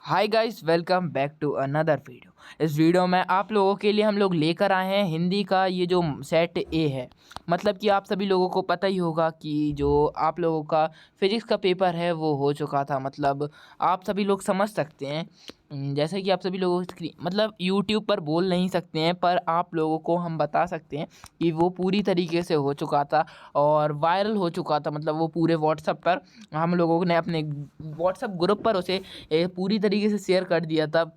Hi guys, welcome back to another video. इस video में आप लोगों के लिए हम लोग लेकर आए हैं हिंदी का ये जो सेट ए है। मतलब कि आप सभी लोगों को पता ही होगा कि जो आप लोगों का फिजिक्स का पेपर है वो हो चुका था। मतलब आप सभी लोग समझ सकते हैं। जैसे कि आप सभी लोगों मतलब यूट्यूब पर बोल नहीं सकते हैं, पर आप लोगों को हम बता सकते हैं कि वो पूरी तरीके से हो चुका था और वायरल हो चुका था। मतलब वो पूरे व्हाट्सएप पर हम लोगों ने अपने व्हाट्सएप ग्रुप पर उसे पूरी तरीके से शेयर कर दिया था।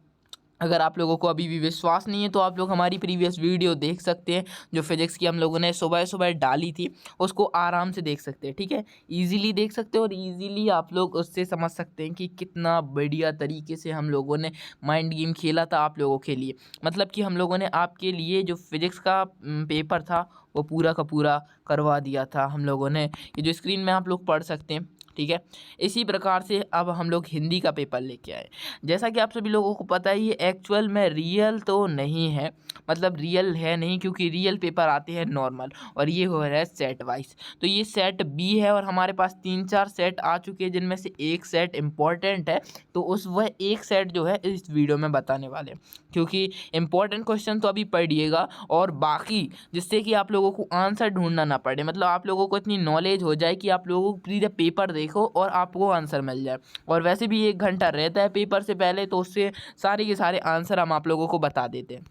अगर आप लोगों को अभी भी विश्वास नहीं है तो आप लोग हमारी प्रीवियस वीडियो देख सकते हैं। जो फिजिक्स की हम लोगों ने सुबह सुबह डाली थी उसको आराम से देख सकते हैं। ठीक है, इजीली देख सकते हैं और इजीली आप लोग उससे समझ सकते हैं कि कितना बढ़िया तरीके से हम लोगों ने माइंड गेम खेला था आप लोगों के लिए। मतलब कि हम लोगों ने आपके लिए जो फिजिक्स का पेपर था वो पूरा का पूरा करवा दिया था हम लोगों ने। ये जो स्क्रीन में आप लोग पढ़ सकते हैं। ठीक है, इसी प्रकार से अब हम लोग हिंदी का पेपर लेके आए। जैसा कि आप सभी लोगों को पता है, ये एक्चुअल में रियल तो नहीं है। मतलब रियल है नहीं, क्योंकि रियल पेपर आते हैं नॉर्मल और ये हो रहा है सेट वाइज। तो ये सेट बी है और हमारे पास 3-4 सेट आ चुके हैं जिनमें से एक सेट इम्पॉर्टेंट है। तो उस वह एक सेट जो है इस वीडियो में बताने वाले हैं, क्योंकि इम्पॉर्टेंट क्वेश्चन तो अभी पढ़िएगा और बाकी जिससे कि आप लोगों को आंसर ढूंढना ना पड़े। मतलब आप लोगों को इतनी नॉलेज हो जाए कि आप लोगों को सीधे पेपर देखो और आपको आंसर मिल जाए। और वैसे भी 1 घंटा रहता है पेपर से पहले, तो उससे सारे के सारे आंसर हम आप लोगों को बता देते हैं।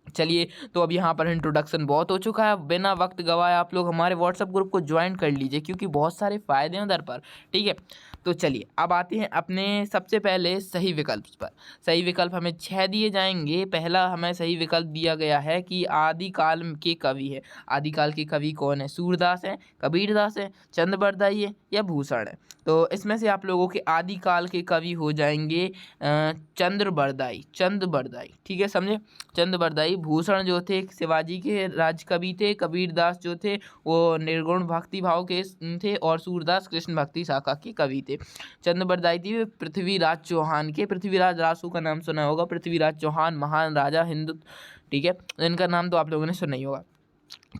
चलिए, तो अब यहाँ पर इंट्रोडक्शन बहुत हो चुका है। बिना वक्त गवाए आप लोग हमारे व्हाट्सएप ग्रुप को ज्वाइन कर लीजिए, क्योंकि बहुत सारे फ़ायदे हैं उधर पर। ठीक है, तो चलिए अब आते हैं अपने सबसे पहले सही विकल्प पर। सही विकल्प हमें 6 दिए जाएंगे। पहला हमें सही विकल्प दिया गया है कि आदिकाल के कवि है। आदिकाल के कवि कौन है? सूरदास है, कबीरदास है, चंद्रबरदाई है या भूषण है? तो इसमें से आप लोगों के आदिकाल के कवि हो जाएंगे चंद्रबरदाई। चंद्रबरदाई, ठीक है, समझे? चंद्रबरदाई। भूषण जो थे शिवाजी के राज कवि थे। कबीरदास जो थे वो निर्गुण भक्ति भाव के थे और सूरदास कृष्ण भक्ति शाखा के कवि थे। चंद्रबरदाई थी वे पृथ्वीराज चौहान के। पृथ्वीराज रासू का नाम सुना होगा। पृथ्वीराज चौहान महान राजा हिंदू। ठीक है, इनका नाम तो आप लोगों ने सुना ही होगा।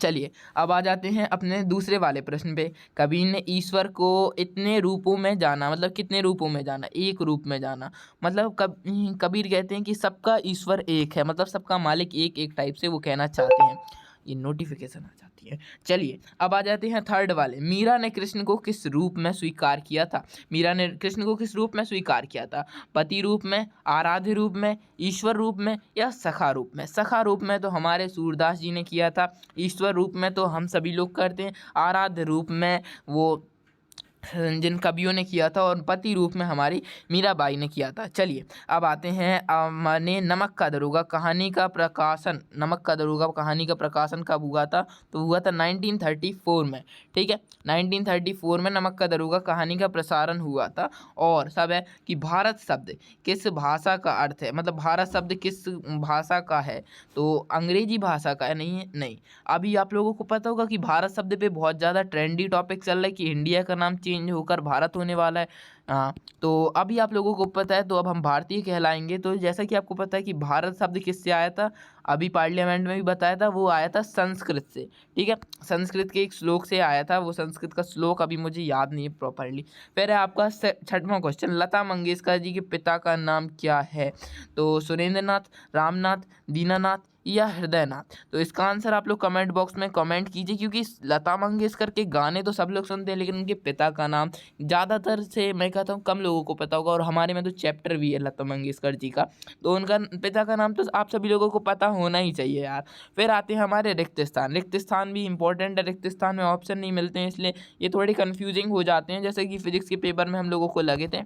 चलिए, अब आ जाते हैं अपने दूसरे वाले प्रश्न पे। कबीर ने ईश्वर को इतने रूपों में जाना। मतलब कितने रूपों में जाना? एक रूप में जाना। मतलब कबीर कहते हैं कि सबका ईश्वर एक है, मतलब सबका मालिक एक एक टाइप से वो कहना चाहते हैं। ये नोटिफिकेशन आ जाती है। चलिए, अब आ जाते हैं थर्ड वाले। मीरा ने कृष्ण को किस रूप में स्वीकार किया था? मीरा ने कृष्ण को किस रूप में स्वीकार किया था? पति रूप में, आराध्य रूप में, ईश्वर रूप में या सखा रूप में? सखा रूप में तो हमारे सूरदास जी ने किया था। ईश्वर रूप में तो हम सभी लोग करते हैं। आराध्य रूप में वो जिन कवियों ने किया था और पति रूप में हमारी मीराबाई ने किया था। चलिए, अब आते हैं मैंने नमक का दरोगा कहानी का प्रकाशन। नमक का दरोगा कहानी का प्रकाशन कब हुआ था? तो हुआ था 1934 में। ठीक है, 1934 में नमक का दरोगा कहानी का प्रसारण हुआ था। और सब है कि भारत शब्द किस भाषा का अर्थ है? मतलब भारत शब्द किस भाषा का है? तो अंग्रेजी भाषा का है? नहीं है, नहीं। अभी आप लोगों को पता होगा कि भारत शब्द पे बहुत ज़्यादा ट्रेंडी टॉपिक चल रहा है कि इंडिया का नाम चेंज होकर भारत होने वाला है। हाँ, तो अभी आप लोगों को पता है, तो अब हम भारतीय कहलाएंगे। तो जैसा कि आपको पता है कि भारत शब्द किससे आया था, अभी पार्लियामेंट में भी बताया था, वो आया था संस्कृत से। ठीक है, संस्कृत के एक श्लोक से आया था। वो संस्कृत का श्लोक अभी मुझे याद नहीं है प्रॉपरली। फिर है आपका छठवां क्वेश्चन। लता मंगेशकर जी के पिता का नाम क्या है? तो सुरेंद्र नाथ, रामनाथ, दीनानाथ या हृदयनाथ? तो इसका आंसर आप लोग कमेंट बॉक्स में कमेंट कीजिए, क्योंकि लता मंगेशकर के गाने तो सब लोग सुनते हैं, लेकिन उनके पिता का नाम ज़्यादातर से मैं कहता हूँ कम लोगों को पता होगा। और हमारे में तो चैप्टर भी है लता मंगेशकर जी का, तो उनका पिता का नाम तो आप सभी लोगों को पता होना ही चाहिए यार। फिर आते हैं हमारे रिक्त स्थान। रिक्त स्थान भी इंपॉर्टेंट है। रिक्त स्थान में ऑप्शन नहीं मिलते हैं, इसलिए ये थोड़े कन्फ्यूजिंग हो जाते हैं, जैसे कि फिजिक्स के पेपर में हम लोगों को लगे थे।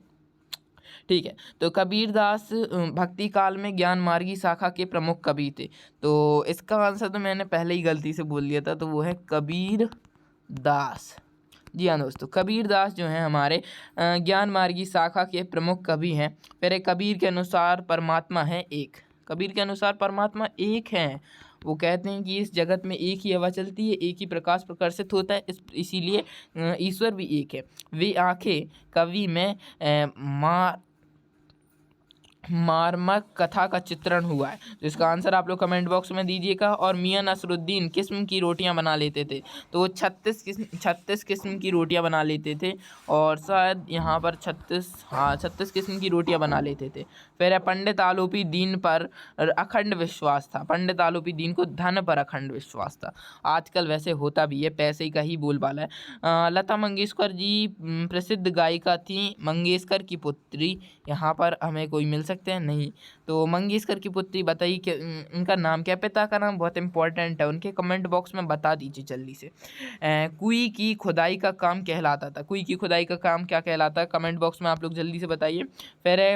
ठीक है, तो कबीरदास भक्ति काल में ज्ञान मार्गी शाखा के प्रमुख कवि थे। तो इसका आंसर तो मैंने पहले ही गलती से बोल दिया था, तो वो है कबीर दास। जी हाँ दोस्तों, कबीर दास जो हैं हमारे ज्ञान मार्गी शाखा के प्रमुख कवि हैं। फिर एक कबीर के अनुसार परमात्मा है एक। कबीर के अनुसार परमात्मा एक है। वो कहते हैं कि इस जगत में एक ही हवा चलती है, एक ही प्रकाश प्रकर्षित होता है, इसीलिए ईश्वर भी एक है। वे आंखें कवि में माँ मार्मक कथा का चित्रण हुआ है? तो इसका आंसर आप लोग कमेंट बॉक्स में दीजिएगा। और मियां नसरुद्दीन किस्म की रोटियां बना लेते थे? तो वो 36 किस्म की रोटियां बना लेते थे। और शायद यहाँ पर 36 किस्म की रोटियां बना लेते थे। फिर है पंडित आलोपी दीन पर अखंड विश्वास था। पंडित आलोपी दीन को धन पर अखंड विश्वास था। आजकल वैसे होता भी है, पैसे का ही बोलबाला है। लता मंगेशकर जी प्रसिद्ध गायिका थी। मंगेशकर की पुत्री यहाँ पर हमें कोई मिल सकते हैं? नहीं। तो मंगेशकर की पुत्री बताइए कि उनका नाम क्या है? पिता का नाम बहुत इंपॉर्टेंट है, उनके कमेंट बॉक्स में बता दीजिए जल्दी से। कुएं की खुदाई का काम कहलाता था। कुएं की खुदाई का काम क्या कहलाता है? कमेंट बॉक्स में आप लोग जल्दी से बताइए। फिर है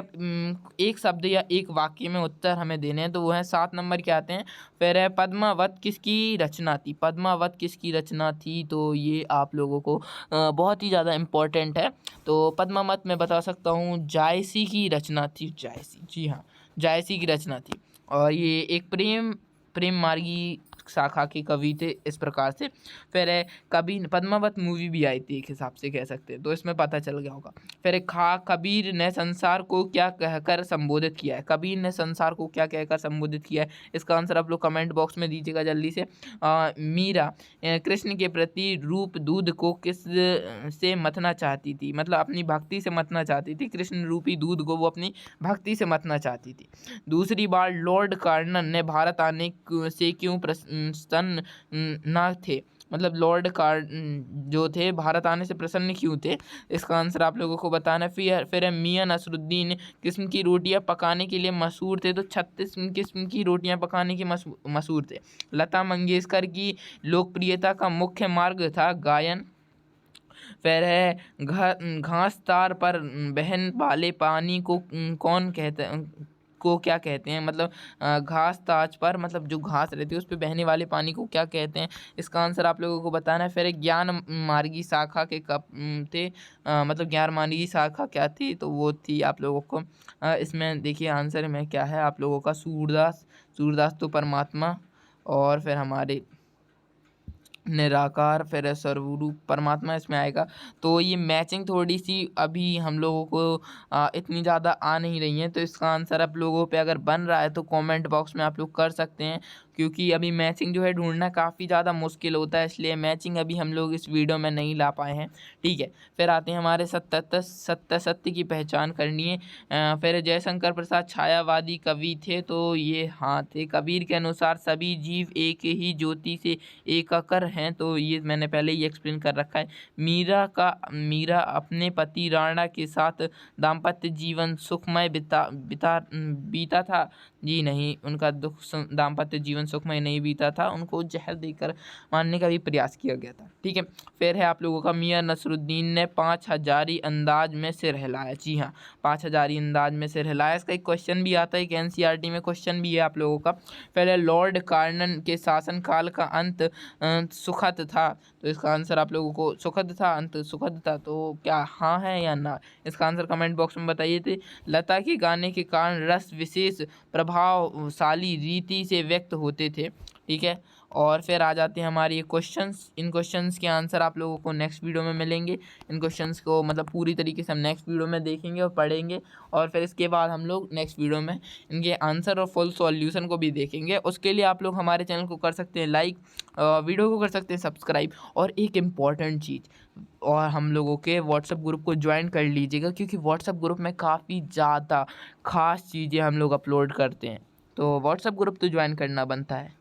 एक शब्द या एक वाक्य में उत्तर हमें देने हैं, तो वो है 7 नंबर के आते हैं। फिर है पद्मावत किसकी रचना थी? पद्मावत किसकी रचना थी? तो ये आप लोगों को बहुत ही ज़्यादा इम्पोर्टेंट है। तो पद्मावत मैं बता सकता हूँ जायसी की रचना थी। जायसी, जी हाँ, जायसी की रचना थी। और ये एक प्रेम मार्गी शाखा के कवि थे, इस प्रकार से। फिर है कबीर, पद्मावत मूवी भी आई थी एक हिसाब से कह सकते हैं, तो इसमें पता चल गया होगा। फिर एक कबीर ने संसार को क्या कहकर संबोधित किया है? कबीर ने संसार को क्या कहकर संबोधित किया है? इसका आंसर आप लोग कमेंट बॉक्स में दीजिएगा जल्दी से। मीरा कृष्ण के प्रति रूप दूध को किस से मथना चाहती थी? मतलब अपनी भक्ति से मथना चाहती थी। कृष्ण रूपी दूध को वो अपनी भक्ति से मथना चाहती थी। दूसरी बार लॉर्ड कार्नर ने भारत आने से क्यों प्रसन्न न थे? मतलब लॉर्ड जो थे भारत आने से प्रसन्न क्यों थे? इसका आंसर आप लोगों को बताना है। फिर है मियां नसरुद्दीन किस्म की रोटियां पकाने के लिए मशहूर थे? तो 36 किस्म की रोटियां पकाने के मशहूर थे। लता मंगेशकर की लोकप्रियता का मुख्य मार्ग था गायन। फिर है घास तार पर बहन वाले पानी को कौन कहते को क्या कहते हैं? मतलब घास ताज पर, मतलब जो घास रहती है उस पे बहने वाले पानी को क्या कहते हैं? इसका आंसर आप लोगों को बताना है। फिर एक ज्ञान मार्गी शाखा के कब थे? मतलब ज्ञान मार्गी शाखा क्या थी? तो वो थी आप लोगों को इसमें देखिए आंसर में क्या है आप लोगों का, सूरदास। सूरदास तो परमात्मा, और फिर हमारे निराकार, फिर है सर्वरूप परमात्मा इसमें आएगा। तो ये मैचिंग थोड़ी सी अभी हम लोगों को इतनी ज़्यादा आ नहीं रही है, तो इसका आंसर आप लोगों पे अगर बन रहा है तो कमेंट बॉक्स में आप लोग कर सकते हैं, क्योंकि अभी मैचिंग जो है ढूंढना काफ़ी ज़्यादा मुश्किल होता है, इसलिए मैचिंग अभी हम लोग इस वीडियो में नहीं ला पाए हैं। ठीक है, फिर आते हैं हमारे सत्य की पहचान करनी है। फिर जयशंकर प्रसाद छायावादी कवि थे? तो ये हाँ थे। कबीर के अनुसार सभी जीव एक ही ज्योति से एकाकर हैं? तो ये मैंने पहले ही एक्सप्लेन कर रखा है। मीरा अपने पति राणा के साथ दाम्पत्य जीवन सुखमय बीता था? जी नहीं, उनका दाम्पत्य जीवन सुखमय नहीं बीता था, उनको जहर देकर मारने का भी प्रयास किया गया था। ठीक है, फिर है आप लोगों का मियां नसरुद्दीन ने 5000 अंदाज में सिर हिलाया? जी हाँ, 5000 अंदाज में सिर हिलाया। इसका एक क्वेश्चन भी आता है, एक एनसीईआरटी में क्वेश्चन भी है आप लोगों का। फिर है लॉर्ड कार्नन के शासनकाल का अंत सुखद था? तो इसका आंसर आप लोगों को सुखद था, अंत सुखद था, तो क्या हाँ है या ना? इसका आंसर कमेंट बॉक्स में बताइए थे। लता के गाने के कारण रस विशेष प्रभावशाली रीति से व्यक्त होते थे। ठीक है, और फिर आ जाते हैं हमारे ये क्वेश्चंस। इन क्वेश्चंस के आंसर आप लोगों को नेक्स्ट वीडियो में मिलेंगे। इन क्वेश्चंस को मतलब पूरी तरीके से हम नेक्स्ट वीडियो में देखेंगे और पढ़ेंगे, और फिर इसके बाद हम लोग नेक्स्ट वीडियो में इनके आंसर और फुल सॉल्यूशन को भी देखेंगे। उसके लिए आप लोग हमारे चैनल को कर सकते हैं लाइक, वीडियो को कर सकते हैं सब्सक्राइब, और एक इम्पॉर्टेंट चीज़, और हम लोगों के व्हाट्सएप ग्रुप को ज्वाइन कर लीजिएगा, क्योंकि व्हाट्सएप ग्रुप में काफ़ी ज़्यादा ख़ास चीज़ें हम लोग अपलोड करते हैं, तो व्हाट्सएप ग्रुप तो ज्वाइन करना बनता है।